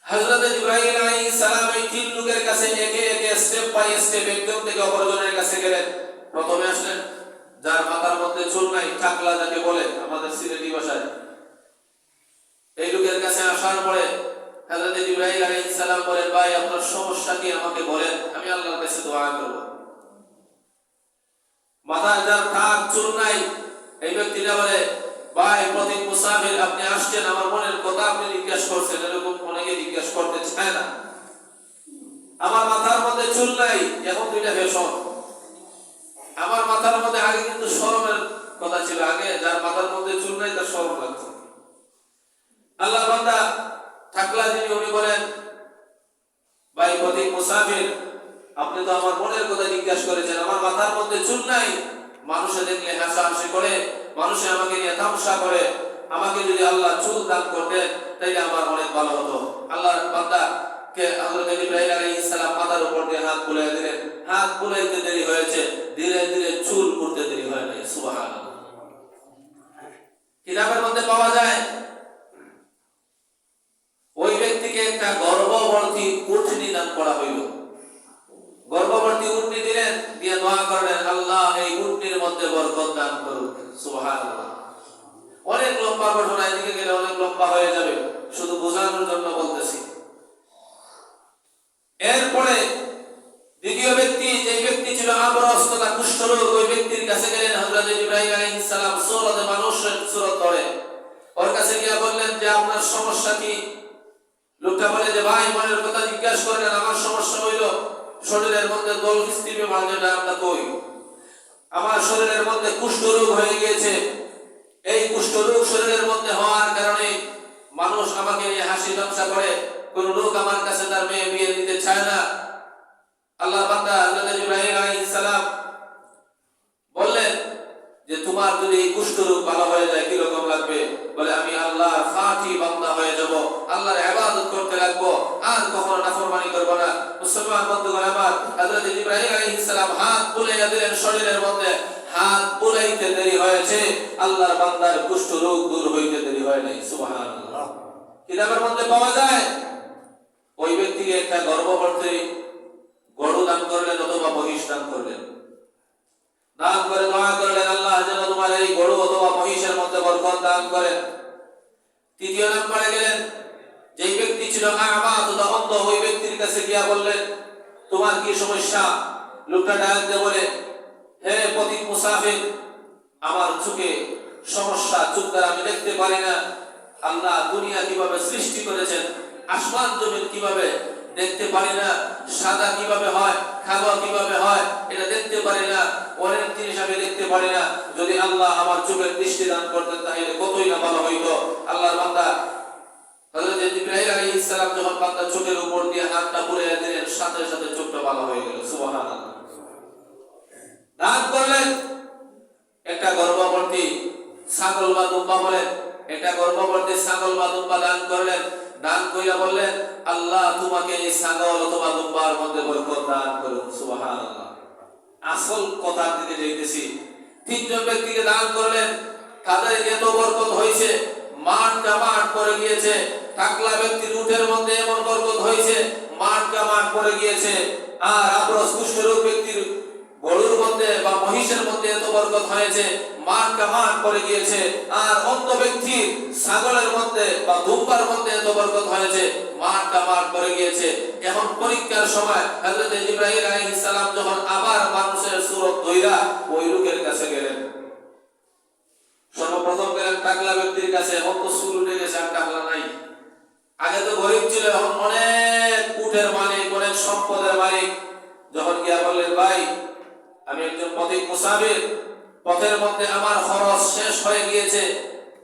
হযরত জিবরাইল আলাইহিস সালাম এই 3 লোকের কাছে একে একে স্টেপ বাই স্টেপ একজন থেকে অপরজনের কাছে গেলেন। প্রথমে আসলেন যার মাথার মধ্যে চুল নাই, টাকলা যাকে বলে আমাদের সিলেটি ভাষায়। এই লোকের কাছে আসার পরে হযরত জিবরাইল আলাইহিস সালাম বলেন, ভাই আপনার সমস্যা কি আমাকে বলেন, আমি আল্লাহর কাছে দোয়া করব। মাথায় যার টাক চুল নাই এই ব্যক্তিটা বলে, ভাই প্রতীক মুসাফির আপনি আসছেন, আমার মনের কথা আপনি জিজ্ঞাসা করছেন, এরকম অনেকে জিজ্ঞাসা করতে চায় না। আমার মাথার মধ্যে চুল নাই, এখন দুইটা ফ্যাশন। আমার মাথার মধ্যে আগে কিন্তু শরমের কথা ছিল, আগে যার মাথার মধ্যে চুল নাই তার শরম লাগতো। আল্লাহ বান্দা টাকলা যিনি উনি বলেন, ভাই প্রতীক মুসাফির আপনি তো আমার মনের কথা জিজ্ঞাসা করেছেন, আমার মাথার মধ্যে চুল নাই, মানুষে দেখলে হাসাহাসি করে, মানুষে আমাকে নিয়ে তামাশা করে, আমাকে যদি আল্লাহ চুল দান করতেন তাইলে আমার অনেক ভালো হতো। আল্লাহর বান্দা কে হযরত জিবরাইল আলাইহিস সালাম মাথার উপর দিয়ে হাত বুলাইয়া দিলেন। হাত বুলাইতে দেরি হয়েছে, ধীরে ধীরে চুল পড়তে দেরি হয় নাই। সুবহানাল্লাহ। কিতাবের মধ্যে পাওয়া যায় ওই ব্যক্তিকে একটা গর্ভবতী উটনি দান করা হইল। গর্ভবতী উটনি দিলেন, দিয়ে দোয়া করলেন, আল্লাহ এই উটনির মধ্যে বরকত দান করুন। সুবহানাল্লাহ। অনেক লম্বা ঘটনা, এদিকে গেলে অনেক লম্বা হয়ে যাবে, শুধু বোঝানোর জন্য বলতেছি। এরপরে দ্বিতীয় ব্যক্তি, যে ব্যক্তি ছিল আবরাস তথা কুষ্ঠরোগ, ওই ব্যক্তির কাছে গেলেন হযরত জিবরাইল আলাইহিস সালাম সূরতে মানুষের সূরত ধরে। ওর কাছে গিয়ে বললেন যে আপনার সমস্যা কি? লোকটা বলে যে ভাই মনের কথা জিজ্ঞাসা করেন, আমার সমস্যা হইল শরীরের মধ্যে দল কিস্তিবে মাঝেটা আমরা কই, আমার শরীরের মধ্যে কুষ্ঠরোগ হয়ে গিয়েছে। এই কুষ্ঠরোগ শরীরের মধ্যে হওয়ার কারণে মানুষ আমাকে নিয়ে হাসি তামাশা করে, কোন লোক আমার কাছে তার মেয়ে বিয়ে দিতে চায় না। আল্লাহ বান্দা হযরত জিবরাইল আলাইহিস সালাম বললেন যে তোমার যদি এই কুষ্ঠরোগ ভালো হয়ে যায় কি রকম লাগবে? বলে আমি আল্লাহর খাঁটি বান্দা হয়ে যাব, আল্লাহর ইবাদত করতে লাগবো, আর কখনো নাফরমানি করব না। মুসলমান বন্ধুগণ আমার, হযরত জিবরাইল আলাইহিস সালাম হাত বুলাইয়া দিলেন শরীরের মধ্যে। হাত বুলাইতে দেরি হয়েছে, আল্লাহর বান্দার কুষ্ঠরোগ দূর হইতে দেরি হয় নাই। সুবহানাল্লাহ। কিতাবের মধ্যে পাওয়া যায় ওই ব্যক্তিকে একটা গর্ভবতী গরু দান করলেন অথবা মহিষ দান করলেন। দান করে দোয়া করলেন, আল্লাহ যেন তোমার এই গরু অথবা মহিষের মধ্যে বরকত দান করেন। তৃতীয় নম্বরে গেলেন, যেই ব্যক্তি ছিল আ'মা তথা অন্ধ, ওই ব্যক্তির কাছে গিয়া বললেন, তোমার কি সমস্যা? লোকটা ডাক দিয়ে বলে, হে প্রতীক মুসাফির, আমার চোখে সমস্যা, চোখ দ্বারা আমি দেখতে পারি না। আল্লাহ দুনিয়া কিভাবে সৃষ্টি করেছেন, আসমান জমিন কিভাবে দেখতে পারি না, সাদা কিভাবে হয়, কালো কিভাবে হয় এটা দেখতে পারি না, অনেক জিনিস আমি দেখতে পারি না। যদি আল্লাহ আমার চোখের দৃষ্টি দান করতেন তাহলে কতই না ভালো হইতো। আল্লাহর বান্দা হযরত জিবরাইল আলাইহিস সালাম যখন বান্দার চোখের উপর দিয়ে হাতটা বুলাইয়া দিলেন, সাথে সাথে চোখটা ভালো হয়ে গেল। সুবহানাল্লাহ। দান করলেন একটা গর্ভবতী ছাগল বা দুম্বা, বলেন একটা গর্ভবতী ছাগল বা দুম্বা দান করলেন। দান কইরা বললেন, আল্লাহ তোমাকে এই ছাগল অথবা দুম্বার মধ্যে বরকত দান করুন। সুবহানাল্লাহ। আসল কথা দিতে যাইতেছি, তিনজন ব্যক্তিকে দান করলেন, তাদের এত বরকত হয়েছে, মাঠ কামাট করে গিয়েছে। টাকলা ব্যক্তির উটের মধ্যে এমন বরকত হয়েছে, মাঠ কামাট করে গিয়েছে। আর আবরাস কুষ্ঠরোগ ব্যক্তির গরুর মধ্যে বা মহিষের মধ্যে এত বরকত হয়েছে, মাঠ কামাট করে গিয়েছে। আর অন্ধ ব্যক্তির ছাগলের মধ্যে বা দুম্বার মধ্যে এত বরকত হয়েছে, মাঠ কামাট করে গিয়েছে। এখন পরীক্ষার সময় হযরত জিবরাইল আলাইহিস সালাম যখন আবার মানুষের সূরত ধইরা ওই লোকের কাছে গেলেন, সর্বপ্রথম গেলেন টাকলা ব্যক্তির কাছে। এখন তো চুল উঠে গেছে, আর টাকলা নাই। আগে তো গরিব ছিল, এখন অনেক উটের মালিক, অনেক সম্পদের মালিক। যখন গিয়া বললেন, ভাই আমি একজন পথিক মুসাফির, পথের মধ্যে আমার খরচ শেষ হয়ে গিয়েছে,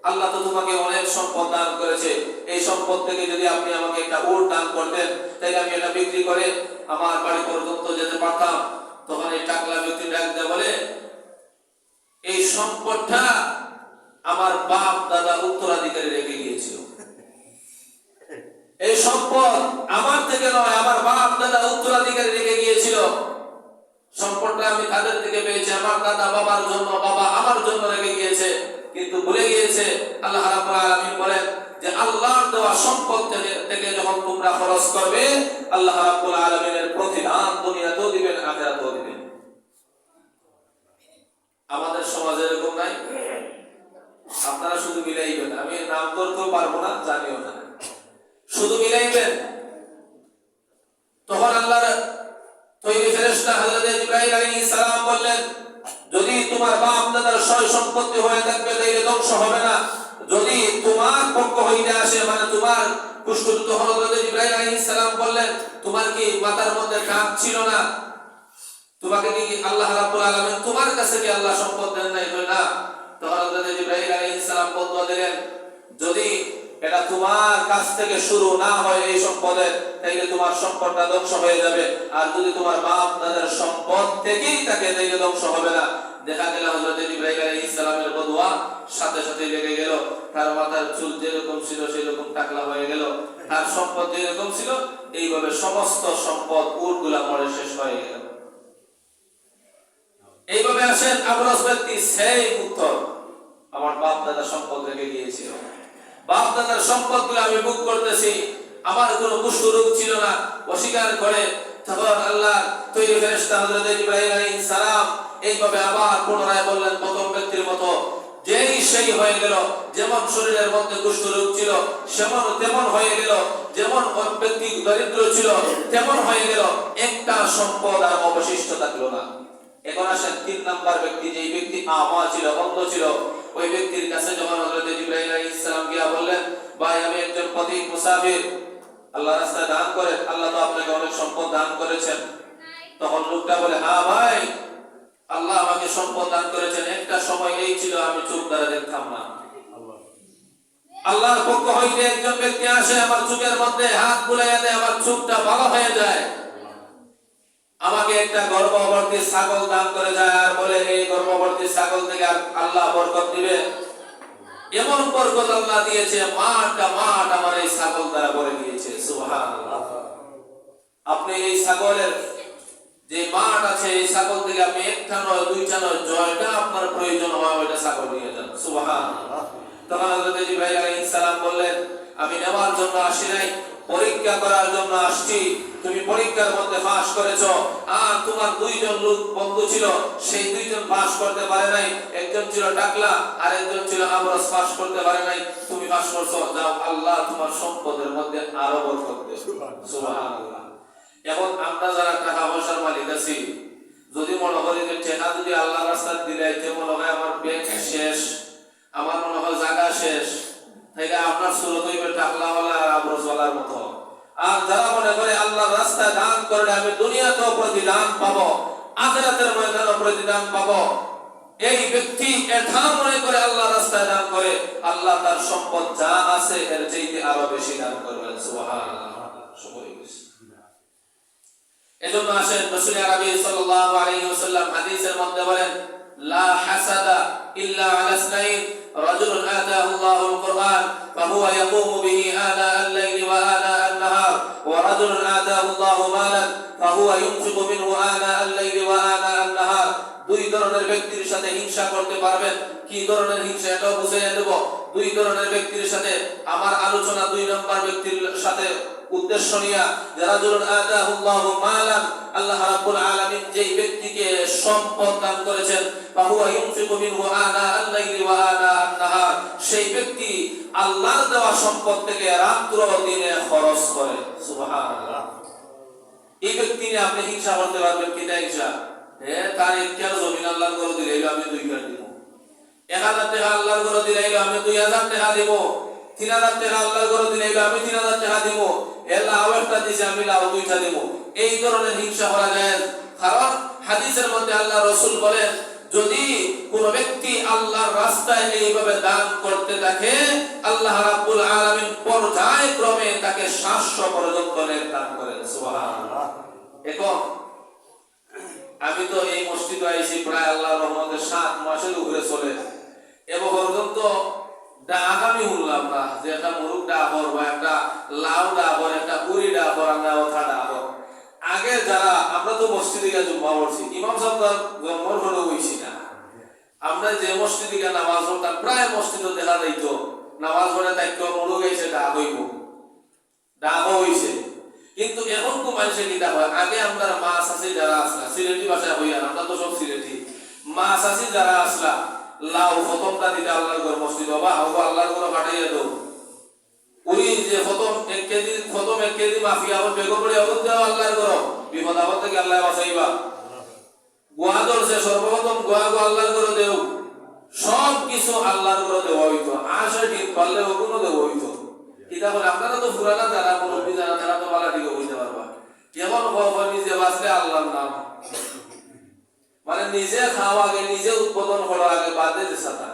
আল্লাহ তো তোমাকে অনেক সম্পদ দান করেছে, এই সম্পদ থেকে যদি আপনি আমাকে একটা উট দান করতেন তাহলে আমি এটা বিক্রি করে আমার বাড়ি পর্যন্ত যেতে পারতাম। তখন এই টাকলা ব্যক্তি ডাক দিয়ে বলে, এই সম্পদটা আমার বাপ দাদা উত্তরাধিকারী রেখে গিয়েছিল, এই সম্পদ আমার থেকে নয়, আমার বাপ দাদা উত্তরাধিকারী রেখে গিয়েছিল। সম্পদটা আমি তাদের থেকে পেয়েছি, আমার দাদা বাবার জন্য, বাবা আমার জন্য রেখে গিয়েছে। কিন্তু ভুলে গিয়েছে আল্লাহ রাব্বুল আলামিন বলেন যে আল্লাহর দেওয়া সম্পদ থেকে যখন তোমরা খরচ করবে, আল্লাহ রাব্বুল আলামিনের প্রতিদান দুনিয়াতেও দিবেন, আখিরাতেও দিবেন। আমাদের সমাজে এরকম নাই? আপনারা শুধু মিলাইবেন, আমি নাম করতেও পারবো না, জানিও না, শুধু মিলাইবেন। তখন আল্লাহর তৈরি ফেরেশতা হযরত জিবরাইল আলাইহিস সালাম বললেন, যদি তোমার বাপ দাদার সয় সম্পত্তি হয়ে থাকবে তাহলে ধ্বংস হবে না, যদি তোমার পক্ষ হইতে আসে, মানে তোমার পুষ্টদূত হযরত জিবরাইল আলাইহিস সালাম বললেন, তোমার কি মাথার মধ্যে কাঁপ ছিল না? তোমাকে কি আল্লাহ রাব্বুল আলামিন তোমার কাছে কি আল্লাহ সম্পদ দেন নাই? না। তখন হযরত জিবরাইল আলাইহিস সালাম বলতে দিলেন, যদি এটা তোমার কাছ থেকে শুরু না হয় এই সম্পদের, তাইলে তোমার সম্পদটা ধ্বংস হয়ে যাবে, আর যদি তোমার বাপ দাদার সম্পদ থেকেই থাকে তাইলে ধ্বংস হবে না। দেখা গেল হযরত জিবরাইল আলাইহিস সালামের বদুয়া সাথে সাথে লেগে গেল, তার মাথার চুল যেরকম ছিল সেরকম টাকলা হয়ে গেল, তার সম্পদ যেরকম ছিল এইভাবে সমস্ত সম্পদ উটগুলা মরে শেষ হয়ে গেল। এইভাবে আসেন আবরাজ ব্যক্তি, সেই উত্তর, আমার বাপ দাদা সম্পদ রেখে গিয়েছিল, বাপ দাদার সম্পদগুলো আমি ভোগ করতেছি, আমার কোনো কুষ্ঠ রোগ ছিল না, অস্বীকার করে। তখন আল্লাহ তৈরি ফেরেশতা হযরত জিবরাইল আলাইহিস সালাম এইভাবে আবার পুনরায় বললেন প্রথম ব্যক্তির মতো, যেই সেই হয়ে গেল, যেমন শরীরের মধ্যে কুষ্ঠ রোগ ছিল তেমন হয়ে গেল, যেমন ব্যক্তি দরিদ্র ছিল তেমন হয়ে গেল, একটা সম্পদ আর অবশিষ্ট থাকলো না। এখন আসেন 3 নাম্বার ব্যক্তি, যেই ব্যক্তি আমা ছিল, অন্ধ ছিল, ওই ব্যক্তির কাছে যখন হযরত জিবরাইল আলাইহিস সালাম গিয়া বললেন, ভাই আমি একজন পথিক মুসাফির, আল্লাহ রাস্তায় দান করেন, আল্লাহ তো আপনাকে অনেক সম্পদ দান করেছেন। তখন লোকটা বলে, হ্যাঁ ভাই, আল্লাহ আমাকে সম্পদ দান করেছেন, একটা সময় এই ছিল আমি চোখ দ্বারা দেখতাম না, আল্লাহর পক্ষ হইতে একজন ব্যক্তি আসে, আমার চোখের মধ্যে হাত বুলাইয়া দেয়, আমার চোখটা ভালো হয়ে যায়, আমাকে একটা গর্ভবতী ছাগল দান করে যায়, আর বলে এই গর্ভবতী ছাগল থেকে আল্লাহ বরকত দিবে। এমন বরকত আল্লাহ দিয়েছে, মাঠ আমার এই ছাগল দ্বারা ভরে গিয়েছে। সুবহানাল্লাহ। আপনি এই ছাগলের যে মাঠ আছে, এই ছাগল থেকে আপনি একটা নয়, দুইটা নয়, জয়টা আপনার প্রয়োজন হয় ওইটা ছাগল নিয়ে যান। সুবহানাল্লাহ। তখন হযরত জিবরাইল আলাইহিস সালাম বললেন, আমি নেওয়ার জন্য আসি নাই, পরীক্ষা করার জন্য আসছি। তুমি পরীক্ষার মধ্যে পাস করেছো, আর তোমার 2 জন লোক বন্ধু ছিল, সেই 2 জন পাস করতে পারে নাই, একজন ছিল টাকলা আর একজন ছিল আবরাজ, পাস করতে পারে নাই, তুমি পাস করছো, যাও আল্লাহ তোমার সম্পদের মধ্যে আরো বরকত দেবে। সুবহানাল্লাহ। এখন আমরা যারা টাকা পয়সার মালিক আছি, যদি মনে করি যে টাকা যদি আল্লাহর রাস্তায় দিলাইতে মনে হয় আমার ব্যাংক শেষ, আমার মনে হয় জায়গা শেষ, তাইলে আপনার সুরত হইবে টাকলাওয়ালা আর আবরাজওয়ালার মতো। আর যারা মনে করে আল্লাহর রাস্তায় দান করলে আমি দুনিয়াতেও প্রতিদান পাবো, আখিরাতের ময়দানেও প্রতিদান পাবো, এই ব্যক্তি এটা মনে করে আল্লাহর রাস্তায় দান করে, আল্লাহ তার সম্পদ যা আছে এর চাইতে আরো বেশি দান করবেন। সুবহানাল্লাহ। এজন্য আসেন রাসূল আরবি সাল্লাল্লাহু আলাইহি ওয়াসাল্লাম হাদিসের মধ্যে বলেন, লা হাসাদা ইল্লা আলা ইসনাইন, রাজুলুন আতাহু আল্লাহুল কুরআন ফাহুয়া ইয়াকুমু বিহি আনা আল-লাইলি ওয়া আনা আন-নাহার, ওয়া রাজুলুন আতাহু আল্লাহু মালান ফাহুয়া ইউনফিকু মিনহু আনা আল-লাইলি ওয়া আনা আন-নাহার। 2 ধরনের ব্যক্তির সাথে হিংসা করতে পারবেন। কি ধরনের হিংসা এটাও বুঝিয়ে দেব। 2 ধরনের ব্যক্তির সাথে আমার আলোচনা 2 নম্বর ব্যক্তির সাথে উদ্দেশ্য নিয়া, যারা রাজুলুন আতাহু আল্লাহু মালান, আল্লাহ রাব্বুল আলামিন যেই ব্যক্তিকে সম্পদ দান করেছেন, ফাহুয়া ইউনফিকু মিনহু আনা আল-লাইলি ওয়া আনা আন-নাহার, সেই ব্যক্তি আল্লাহর দেওয়া সম্পদ থেকে রাত্র দিনে খরচ করে। সুবহানাল্লাহ। এই ব্যক্তি নিয়ে আপনি হিংসা করতে পারবেন কি? হিংসা, তার কেন জমিন আল্লাহর ঘর দিলাইল আমি 2 কাঠ দিব, 1000 টাকা আল্লাহর ঘর দিলাইল আমি 2000 টাকা দিব, 3000 টাকা আল্লাহর ঘর দিলাইল আমি 3000 টাকা দিব, আল্লাহ একটা দিছে আমি লাভ 2টা দিব। এই ধরনের হিংসা করা যায়, কারণ হাদিসের মধ্যে আল্লাহ রাসূল বলেন, যদি কোন ব্যক্তি আল্লাহর রাস্তায় এইভাবে দান করতে থাকে, আল্লাহ রাব্বুল আলামিন পর্যায়ক্রমে তাকে 700 পর্যন্ত দান করেন। সুবহানাল্লাহ। এখন আমি তো এই মসজিদে আইছি প্রায় আল্লাহর রহমতে 7 মাসের উপরে চলে, এবং পর্যন্ত আমি শুনলাম না যে একটা মুরুগ ডাবর বা একটা লাউ ডাবর, একটা পুরি ডাবর, আমরা ওঠা ডাবর। আগে যারা আমরা তো মসজিদে গিয়ে জুম্মা পড়ছি, ইমাম সাহেব জন্মর হলেও হইছি না। আমরা যে মসজিদে গিয়ে নামাজ পড়তাম, প্রায় মসজিদে দেখা যাইত নামাজ পড়ে তাইতো মুরুগ হইছে, ডাব হইব, ডাবও হইছে। কিন্তু এখন তো মানুষের কিতা হয়, আগে আমরা মা চাষি যারা আসলা, সিলেটি ভাষায় হইয়া, আমরা তো সব সিলেটি, মা চাষি যারা আসলা লাউ প্রথমটা দিতে আল্লাহর ঘর মসজিদ বাবা হবো, আল্লাহর ঘর পাঠাইয়া দাও। ওই যে প্রথম 1 কেজি মাফি আবার বেগম পড়ে অবদ দেওয়া আল্লাহর ঘর, বিপদ আপদ থেকে আল্লাহ বাঁচাইবা। গোয়া ধরছে সর্বপ্রথম গোয়া গো আল্লাহর ঘর দেও, সব কিছু আল্লাহর ঘর দেওয়া হইতো। আসে ঠিক পারলে ওগুলো দেওয়া হইতো। কিতা বলে আপনারা তো পুরানা যারা মুরব্বী যারা, তারা তো বালা দিকে বুঝতে পারবা। কেমন খবর নিজে বাঁচলে আল্লাহর নাম, মানে নিজে খাওয়া আগে, নিজে উৎপাদন করা আগে, বাদে সাথা।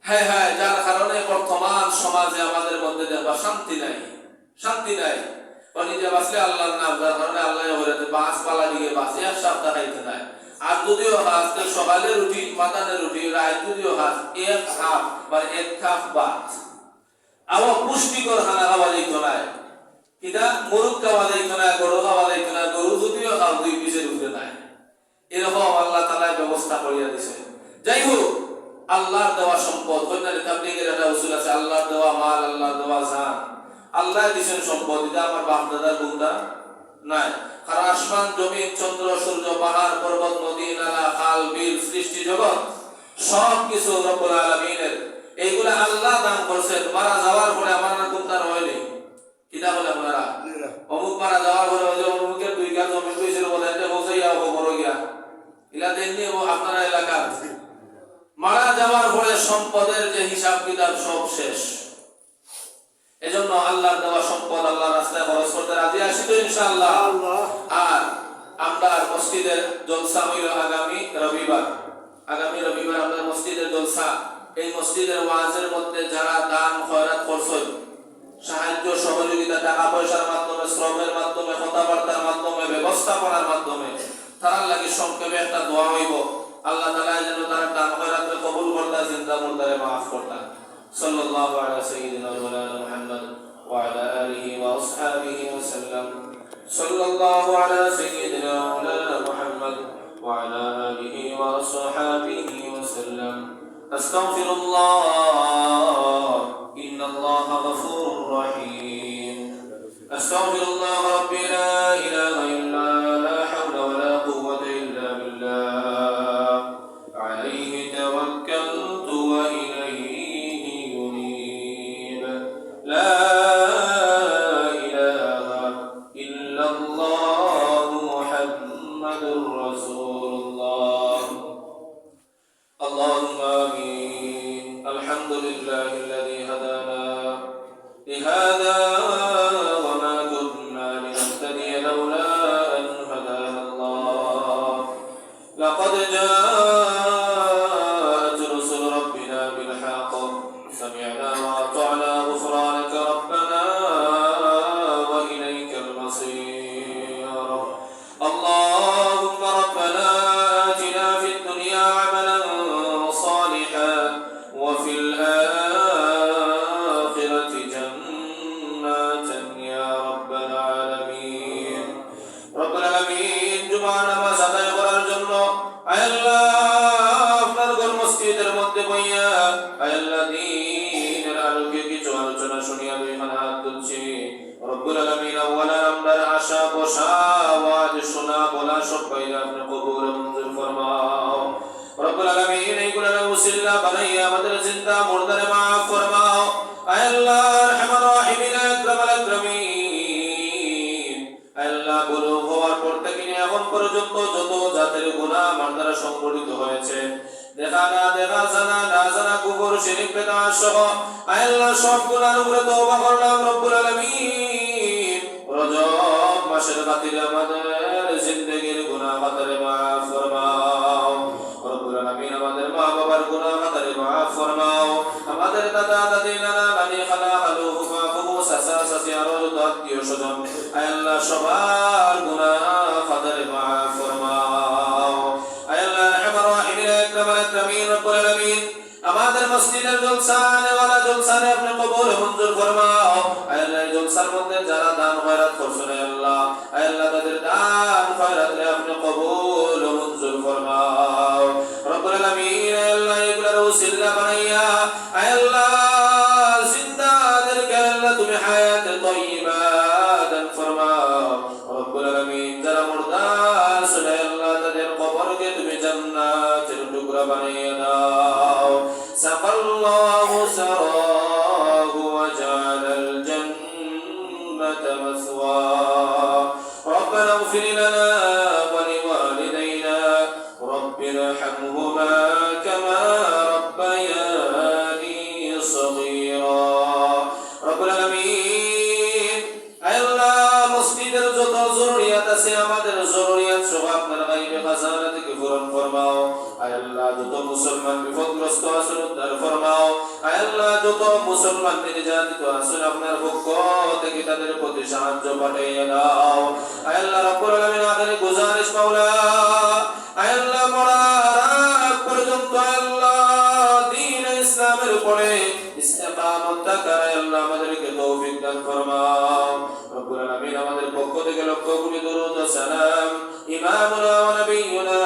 হ্যাঁ হ্যাঁ, যার কারণে বর্তমান সমাজে আমাদের মধ্যে দেখবা শান্তি নাই, শান্তি নাই। নিজে বাঁচলে আল্লাহর নাম, যার কারণে আল্লাহ বাঁচ পালা দিকে বাঁচ, এক সপ্তাহ খাইতে নাই। আর যদিও হাস সকালে রুটি, মাতানে রুটি, রাত যদিও হাস 1 কাপ বা 1 কাপ ভাত, আবার পুষ্টিকর খানা খাওয়া যাইত নাই। কিনা মুরুগ খাওয়া যাইত না, গরু খাওয়া যাইত না, গরু যদিও খাও 2 পিসের উপরে নাই। এরকম আল্লাহ তাআলা ব্যবস্থা করিয়া দিয়েছে। যাই হোক, আল্লাহর দেওয়া সম্পদ, কইনারে তাবলীগের একটা উসুল আছে, আল্লাহর দেওয়া মাল, আল্লাহর দেওয়া জান, আল্লাহ দিয়েছেন সম্পদ। এটা আমার বাপ দাদার গুণটা নাই। আর আসমান, জমিন, চন্দ্র, সূর্য, পাহাড়, পর্বত, নদী, নালা, খাল, বিল, সৃষ্টি জগৎ সব কিছু রব্বুল আলামিনের। এইগুলা আল্লাহ দান করছেন। মারা যাওয়ার পরে আমার না গুণটা হয়নি। কিতা বলে আপনারা, অমুক মারা যাওয়ার পরে ওই যে অমুকের 2 গাছ জমি কইছিল বলে এটা বসাইয়া খবর গিয়া ইলা দেননি আপনারা এলাকা। মারা যাওয়ার পরে সম্পদের যে হিসাব কিতাব সব শেষ। এজন্য আল্লাহর দেওয়া সম্পদ আল্লাহর রাস্তায় খরচ করতে রাজি আছি তো ইনশাআল্লাহ। আর আমরা মসজিদের জলসা হইল আগামী রবিবার। আগামী রবিবার আমাদের মসজিদের জলসা। এই মসজিদের ওয়াজের মধ্যে যারা দান খয়রাত করছেন, সাহায্য সহযোগিতা, টাকা পয়সার মাধ্যমে, শ্রমের মাধ্যমে, কথাবার্তার মাধ্যমে, ব্যবস্থাপনার মাধ্যমে, তার লাগি সংক্ষেপে একটা দোয়া হইব। আল্লাহ তাআলা যেন তার দান খয়রাতকে কবুল করতা, জিন্দা মুর্দারে মাফ করতা। সাল্লাল্লাহু আলা সাইয়্যিদিনা ওয়া মাওলানা মুহাম্মদ ওয়া আলা আলিহি ওয়া আসহাবিহি ওয়া সাল্লাম। সাল্লাল্লাহু আলা সাইয়্যিদিনা ওয়া মাওলানা মুহাম্মদ ওয়া আলা আলিহি ওয়া আসহাবিহি ওয়া সাল্লাম। আস্তাগফিরুল্লাহ, ইন্নাল্লাহা গফুরুর রহিম। আস্তাগফিরুল্লাহ রাব্বি লা ইলাহা ইল্লা লা হাওলা ওয়া লা কুওয়াতা ইল্লা বিল্লাহ। আলাইহি তাওয়াক্কালতু ওয়া ইলাইহি উনীব। লা ইলাহা ইল্লাল্লাহ মুহাম্মাদুর রাসূলুল্লাহ। আল্লাহুম্মা আমিন। আলহামদুলিল্লাহিল্লাযী হাদানা লিহাযা ওয়া মা কুন্না লিনাহতাদিয়া লাওলা আন হাদানা আল্লাহ। লাকাদ জাআত রুসুল রাব্বিনা বিল হাক্ক সামি'না ওয়া আতা'না গুফরানাকা রাব্বানা ওয়া ইলাইকাল মাসীর। اللهم ربنا آتنا في الدنيا عملا صالحا وفي الآخرة جنة يا رب العالمين. رب العالمين جمعنا ما ساتاي করার জন্য আল্লাহ আপনার ঘর মসজিদের মধ্যে বইয়া আল্লাহ দ্বীনের আলোকে কিছু আলোচনা শুনিয়া দুই হাত তুলছি। রব্বুল আলামিন আওয়ালান আমরার আশা বসা আওয়াজ শোনা বলা সব পাইলা আপনি কবুল মঞ্জুর ফরমাও। রব্বুল আলামিন এইগুলার ওসিলা বানাইয়া আমাদের জিন্দা মুর্দারে মাফ ফরমাও। আল্লাহ আরহামার রাহিমিন আকরামাল আকরামিন। আল্লাহ বুলুগ হওয়ার পর থেকে এখন পর্যন্ত যত জাতের গুনাহ আমার দ্বারা সংঘটিত হয়েছে, দেখা না দেখা, জানা না জানা, কুফর শিরক বিদআত সহ আল্লাহ সব গুনাহের উপরে তওবা করলাম। রব্বুল আলামিন রজব মাসের খাতিরে আমাদের জিন্দেগির গুনাহ খাতারে মাফ ফরমাও। রব্বুল আলামিন আমাদের মা বাবা দাদা দাদি নানা নানি খালা খালু ফুফা ফুফু চাচা চাচি আরো যত আত্মীয় স্বজন আয় আল্লাহ সবার গুনাহ ফাদর মাফ ফরমাও আয় আল্লাহ রহমান রহিম আকরাম আকরামিন রব্বুল আলামিন আমাদের মসজিদের জলসানে ওয়ালা জলসানে আপনি কবুল মঞ্জুর ফরমাও আয় আল্লাহ জলসার মধ্যে যারা দান খয়রাত করছেন আয় আল্লাহ তাদের দান খয়রাত আপনি কবুল মঞ্জুর ফরমাও রব্বুল আলামিন আয় আল্লাহ এগুলোর ওসিলা বানাইয়া আয় আল্লাহ জিন্দাদেরকে আল্লাহ তুমি হায়াতে তয়্যিবা দান ফরমাও রব্বুল আলামিন যারা মুর্দা আছে আল্লাহ তাদের কবরকে তুমি জান্নাতের টুকরা বানিয়ে দাও সাকাল্লাহু সারাহু ওয়া জাআলাল জান্নাতা মাসওয়া ربنا اغفر لنا ولوالدينا رب ارحمهما كما ربياني صغيرا رب العالمين اي الله মসজিদের যত জরুরিয়াত আছে আমাদের জরুরিয়াত সব আপনার গায়বে খাজানা থেকে পূরণ ফরমাও আয় আল্লাহ যত মুসলমান বিপদগ্রস্ত আছেন উদ্ধার ফরমাও আয় আল্লাহ যত মুসলমান নির্যাতিত আছেন আপনার পক্ষ থেকে তাদের প্রতি সাহায্য পাঠিয়ে দাও আয় আল্লাহ রাব্বুল আলামিন আমাদের গুজারিশ মাওলা আয় আল্লাহ মরার পর্যন্ত আল্লাহ দ্বীন ইসলামের উপরে ইস্তেকামত থাকার আল্লাহ আমাদেরকে তৌফিক দান ফরমাও রব্বুল আলামিন আমাদের পক্ষ থেকে লক্ষ কোটি দরুদ ও সালাম ইমামুনা ওয়া নবিয়ুনা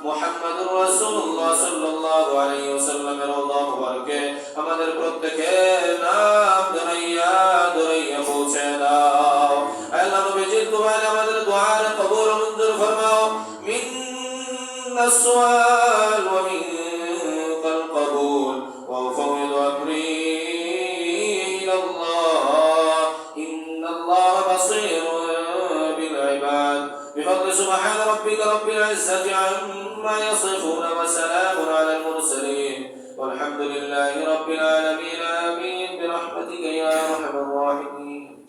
মুহাম্মাদুর রাসূলুল্লাহ সাল্লাল্লাহু আলাইহি ওয়াসাল্লামের রওজা মুবারকে আমাদের প্রত্যেকের নাম ধরাইয়া ধরাইয়া পৌঁছে দাও আল্লাহ নবীজির দোয়ায় আমাদের দোয়ার কবুল মঞ্জুর ফরমাও মিন্নাস সুআল ওয়া মিনকাল কবুল ওয়া ফাওয়িদু আমরি ইলাল্লাহ ইন্নাল্লাহা বাসীরুন বিল ইবাদ بفضل سبحان ربك رب العزة عما يصفون وسلام على المرسلين والحمد لله رب العالمين آمين برحمتك يا أرحم الراحمين